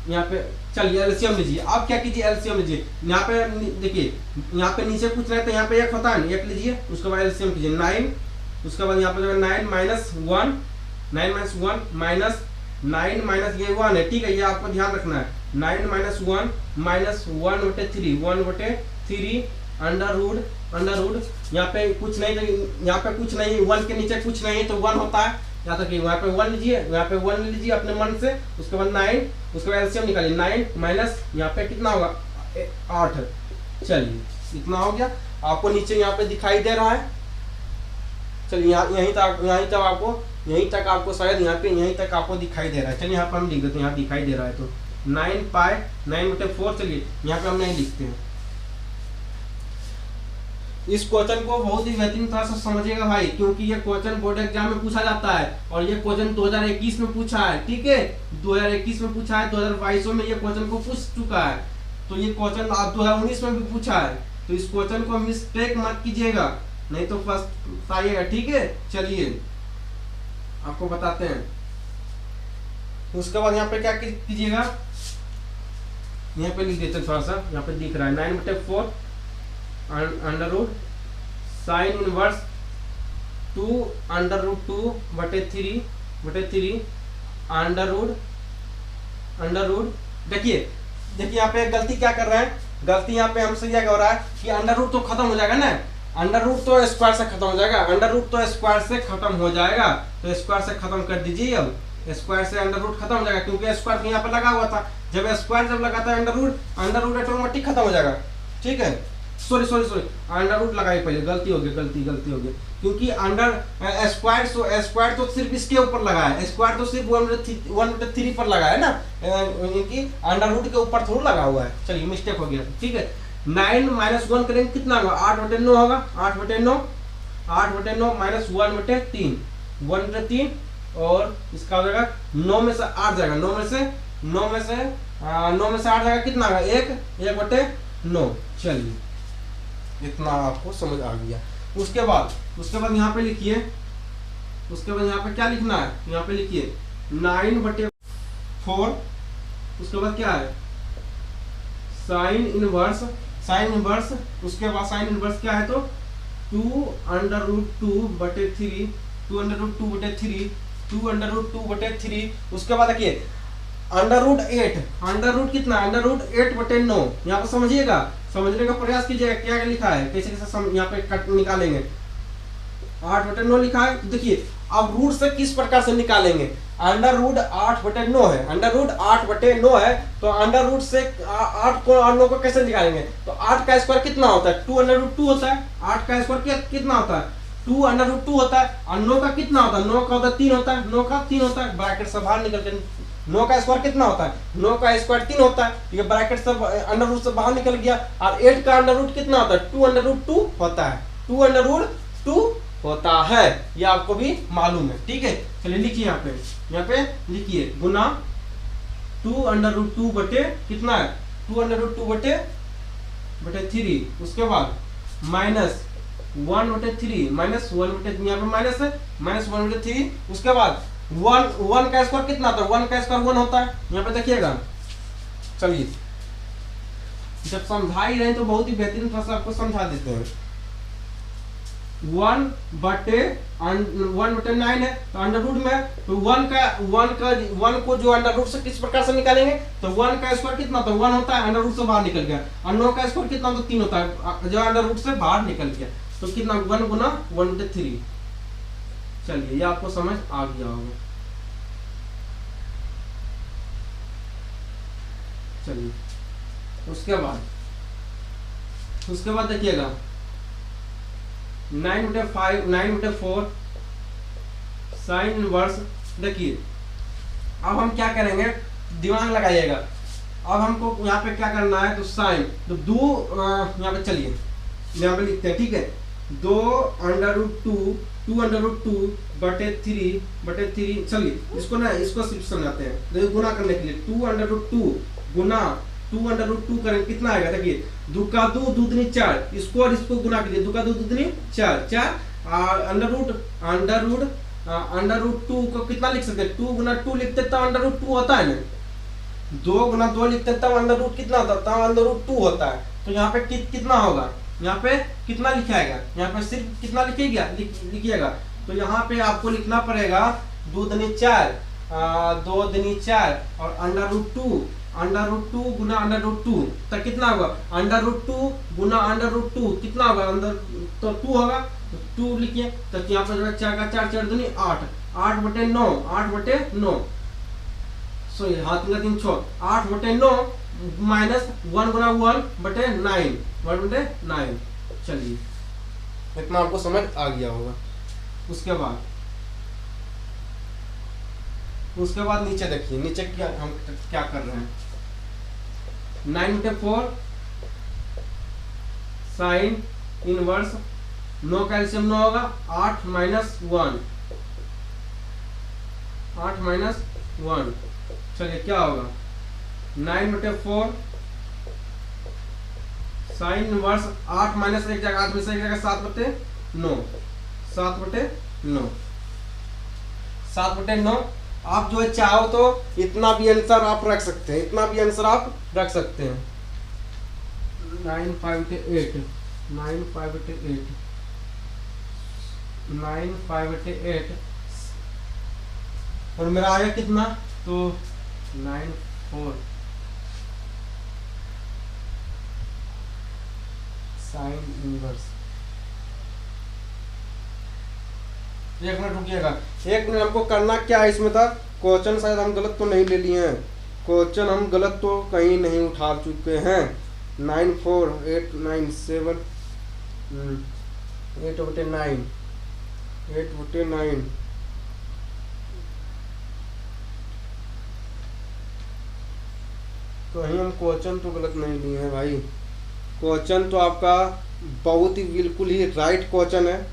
यहाँ पे चलिए एलसीएम लीजिए, आप क्या कीजिए एलसीएम लीजिए, यहाँ पे देखिए यहाँ पे नीचे पूछ रहे हैं तो यहाँ पे 1 होता है, 1 लीजिए, उसके बाद एलसीएम कीजिए 9, उसके बाद यहाँ पे 9 माइनस 1 माइनस ये 1 है, ठीक है, ये आपको ध्यान रखना है, 9 माइनस 1 माइनस 1/3 अंडर रूट, यहाँ पे कुछ नहीं, तो यहाँ पे कुछ नहीं, 1 के नीचे कुछ नहीं तो 1 होता है, यहाँ तक यहाँ पे 1 लीजिए, यहाँ पे 1 लीजिए अपने मन से, उसके बाद 9, उसके बाद एलसीएम निकालिए, 9 माइनस यहाँ पे कितना होगा 8, चलिए इतना हो गया, आपको नीचे यहाँ पे दिखाई दे रहा है, चलिए यहीं तक आपको शायद यहीं तक आपको दिखाई दे रहा है, चलिए यहाँ पर हम लिख देते हैं, यहाँ दिखाई दे रहा है तो 9/4, चलिए यहाँ पे हम नहीं लिखते हैं। इस क्वेश्चन को बहुत ही बेहतरीन तरह से समझिएगा भाई, क्योंकि ये क्वेश्चन बोर्ड एग्जाम में पूछा जाता है, और ये क्वेश्चन 2021 में पूछा है, ठीक है 2021 में पूछा है, 2022 में ये क्वेश्चन को पूछ चुका है, तो ये क्वेश्चन आप 2019 में भी पूछा है, तो इस क्वेश्चन को मिस्टेक मत कीजिएगा, नहीं तो फर्स्ट आइएगा, ठीक है। चलिए आपको बताते हैं, उसके बाद यहाँ पे क्या कीजिएगा, यहाँ पे लिख देते हैं थोड़ा सा, यहाँ पे दिख रहा है 9/4 under root sine inverse 2 under root 2/3 under root, देखिए देखिए यहाँ पे गलती क्या कर रहे हैं, गलती यहाँ पे हमसे क्या हो रहा है कि अंडर रूट तो खत्म हो जाएगा ना, अंडर रूट तो स्क्वायर से खत्म हो जाएगा, अंडर रूट तो स्क्वायर से खत्म हो जाएगा, तो स्क्वायर से खत्म कर दीजिए। अब स्क्वायर से अंडर रूट खत्म हो जाएगा क्योंकि स्क्वायर यहाँ पे लगा हुआ था, जब स्क्वायर जब लगाता है अंडर रूट ऑटोमेटिक खत्म हो जाएगा। ठीक है, सॉरी अंडर रूट लगाइए पहले, गलती हो गई क्योंकि अंडर स्क्वायर तो सिर्फ इसके ऊपर लगा है, स्क्वायर तो सिर्फ 1/3 पर लगा है ना, कि अंडर रूट के ऊपर थोड़ा लगा हुआ है। चलिए मिस्टेक हो गया। ठीक है, 9 - 1 करेंगे कितना होगा, 8/9 होगा, 8/9 माइनस 1/3, 1/3 और इसका हो जाएगा 9 में से 8 जाएगा, 9 में से 8 जाएगा, कितना होगा 1/9। चलिए इतना आपको समझ आ गया। उसके बाद यहाँ पे लिखिए, उसके बाद यहाँ पे क्या लिखना है, यहाँ पे लिखिए 9/4, उसके बाद क्या है साइन इनवर्स, उसके बाद साइन इनवर्स क्या है तो 2√2/3, उसके बाद देखिए अंडर रूट कितना, अंडर रूट 8/9। यहाँ पे समझिएगा, समझने का प्रयास कीजिएगा क्या लिखा है, कैसे यहाँ पे कट निकालेंगे। 8/9 लिखा है, तो देखिए अब रूट से किस प्रकार से निकालेंगे, अंडर रूट 8/9 है, अंडर रूट 8/9 है, तो अंडर रूट से 8 को और 9 को कैसे निकालेंगे, तो 8 का स्क्वायर कितना होता है 2√2 होता है, 8 का स्क्वायर कितना होता है 2√2 होता है, और 9 का कितना होता है, 9 का होता है 3 होता है, 9 का 3 होता है, ब्रैकेट से बाहर निकल के 9 का स्क्वायर कितना होता है, 9 का स्क्वायर 3 होता है, ये ब्रैकेट से अंडर रूट से बाहर निकल गया, और 8 का अंडर रूट कितना होता है 2√2 होता है, 2√2 होता है, ये आपको भी मालूम है। ठीक है, चलिए लिखिए यहाँ पे लिखिए गुना 2√2 बटे कितना है 2√2/3, उसके बाद माइनस 1/3, माइनस 1/3 यहाँ पे माइनस है, -1/3, उसके बाद 1 का स्क्वायर कितना होता है, 1 का स्क्वायर 1 होता है, यहाँ पे देखिएगा। चलिए जब समझा ही रहे तो बहुत ही बेहतरीन तरह से आपको समझा देते हैं। 1/9 है तो अंडर रूट में, तो 1 को जो अंडर रूट से किस प्रकार से निकालेंगे, तो 1 का स्क्वायर कितना होता है 1 होता है, अंडर रूट से बाहर निकल गया, और 9 का स्क्वायर कितना होता है 3 होता है, जो अंडर रूट से बाहर निकल गया, तो कितना 1 गुना 1/3। चलिए ये आपको समझ आ गया होगा। चलिए उसके बाद देखिएगा 9/4 साइन इनवर्स। देखिए अब हम क्या करेंगे, दिमाग लगाइएगा, अब हमको यहाँ पे क्या करना है, तो साइन तो यहाँ पे चलिए यहाँ पे लिखते हैं। ठीक है, 2√2/3, चलिए इसको सिर्फ समझाते हैं, तो गुना करने के लिए 2√2 गुना 2√2 करेंगे कितना आएगा, देखिए 2 का 2 दूनी 4, इसको और इसको गुना कीजिए, 2 का 2 दूनी 4, अंडर रूट 2 को कितना लिख सकते हैं, 2 गुना 2 लिखते तब अंडर रूट 2 होता है ना, 2 गुना 2 लिखते तब अंडर रूट कितना होता है, तब अंडर रूट 2 होता है। तो यहाँ पे कितना होगा, यहाँ पे कितना लिखाएगा, यहाँ पे सिर्फ कितना लिखिएगा, तो यहाँ पे आपको लिखना पड़ेगा 2 दूनी 4 और अंडर रूट 2 गुना अंडर रूट 2, तो कितना होगा अंडर रूट 2 गुना अंडर रूट 2 कितना होगा, अंदर तो 2 होगा, तो 2 लिखिए, तो यहाँ पर 4 का 4 4 दूनी 8, 8/9 सो हाथ में 3 6, 8/9 माइनस 1 गुना 1/9। चलिए इतना आपको समझ आ गया होगा। उसके बाद नीचे देखिए, नीचे हम क्या कर रहे हैं, 9/4 साइन इनवर्स, 9 का एलसीएम 9 होगा, 8 - 1। चलिए क्या होगा 9/4 साइन इनवर्स 8 माइनस 1 जगह 8 में से 1 जगह 7/9। आप जो है चाहो तो इतना भी आंसर आप रख सकते हैं, 9/8 और मेरा आया कितना, तो 9/4 साइन इनवर्स, एक मिनट रुकिएगा, एक मिनट। हमको करना क्या है इसमें था, क्वेश्चन शायद हम गलत तो नहीं ले लिए हैं, क्वेश्चन हम गलत तो कहीं नहीं उठा चुके हैं। 94897 8/9 8/9 कहीं हम क्वेश्चन तो गलत नहीं लिए हैं भाई। क्वेश्चन तो आपका बहुत ही बिल्कुल ही राइट क्वेश्चन है,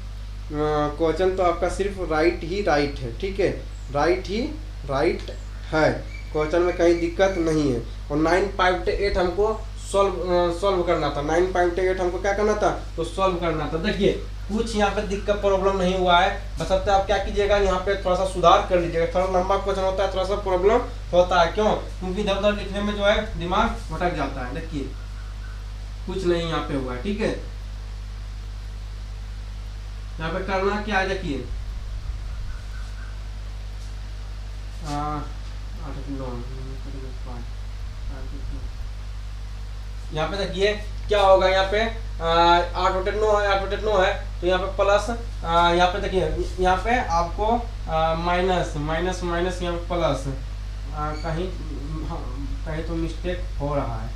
क्वेश्चन तो आपका सिर्फ राइट ही राइट है, ठीक है, राइट ही राइट है, क्वेश्चन में कहीं दिक्कत नहीं है। और 9/8 हमको सॉल्व करना था, 9/8 हमको क्या करना था, तो सॉल्व करना था। देखिए कुछ यहाँ पे दिक्कत प्रॉब्लम नहीं हुआ है, बशर्ते आप क्या कीजिएगा, यहाँ पे थोड़ा सा सुधार कर लीजिएगा। थोड़ा लंबा क्वेश्चन होता है, थोड़ा सा प्रॉब्लम होता है, क्यों, क्योंकि इधर उधर लिखने में जो है दिमाग भटक जाता है। देखिए कुछ नहीं यहाँ पे हुआ है, ठीक है। यहाँ पे करना क्या है, देखिए यहाँ पे देखिए क्या होगा, यहाँ पे 8/9 है, 8/9 है, तो यहाँ पे प्लस, यहाँ पे देखिए यहाँ पे आपको माइनस माइनस माइनस, यहाँ पे प्लस, कहीं कहीं तो मिस्टेक हो रहा है,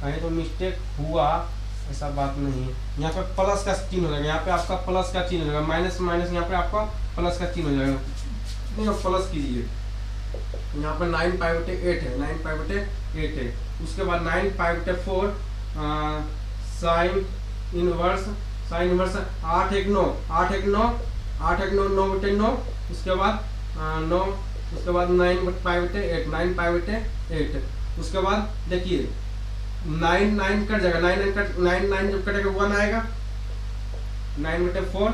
कहीं तो मिस्टेक हुआ, ऐसा बात नहीं है। यहाँ पे प्लस का चिन्ह हो जाएगा, यहाँ पे आपका प्लस का चिन्ह हो जाएगा, माइनस माइनस यहाँ पे आपका प्लस का चिन्ह हो जाएगा, नहीं प्लस कीजिए। यहाँ पर 9/8 है, 9/8 है। उसके बाद 9/4 साइन इनवर्स 8/9 9/9 उसके बाद 9, उसके बाद 9/8 उसके बाद देखिए 9 कट जाएगा, 9 जब कटेगा 1 आएगा, 9/4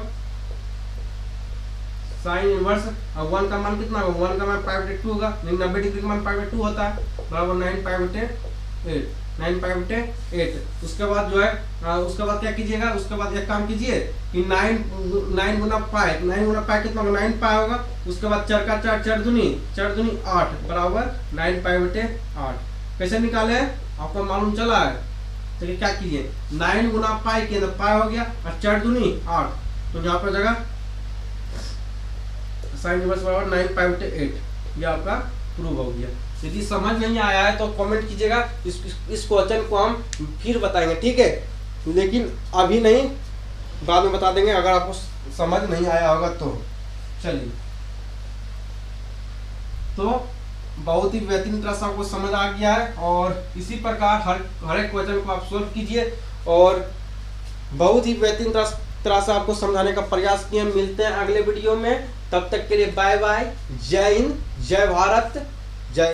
साइन इनवर्स। अब 1 का मान कितना होगा, 1 का मान π/2 होगा, 90 डिग्री का मान π/2 होता है, बराबर 9/8। उसके बाद जो है उसके बाद क्या कीजिएगा, उसके बाद एक काम कीजिए कि 9 गुना पाई कितना होगा, 9 पाई होगा। उसके बाद 4 का 4 4 दूनी 8 बराबर 9π/8। कैसे निकाले, आपको मालूम चला है। चलिए क्या कीजिए, 9 गुना पाई के अंदर पाई हो गया और 4 दूनी 8, तो यहाँ पर जगह साइन इनवर्स बराबर 9/8। ये आपका प्रूव हो गया। यदि समझ नहीं आया है तो कमेंट कीजिएगा, इस क्वेश्चन को हम फिर बताएंगे, ठीक है, लेकिन अभी नहीं, बाद में बता देंगे अगर आपको समझ नहीं आया होगा तो। चलिए, तो बहुत ही बेहतरीन तरह से आपको समझ आ गया है, और इसी प्रकार हर एक क्वेश्चन को आप सोल्व कीजिए, और बहुत ही बेहतरीन तरह से आपको समझाने का प्रयास किए। मिलते हैं अगले वीडियो में, तब तक के लिए बाय बाय, जय हिंद, जय भारत।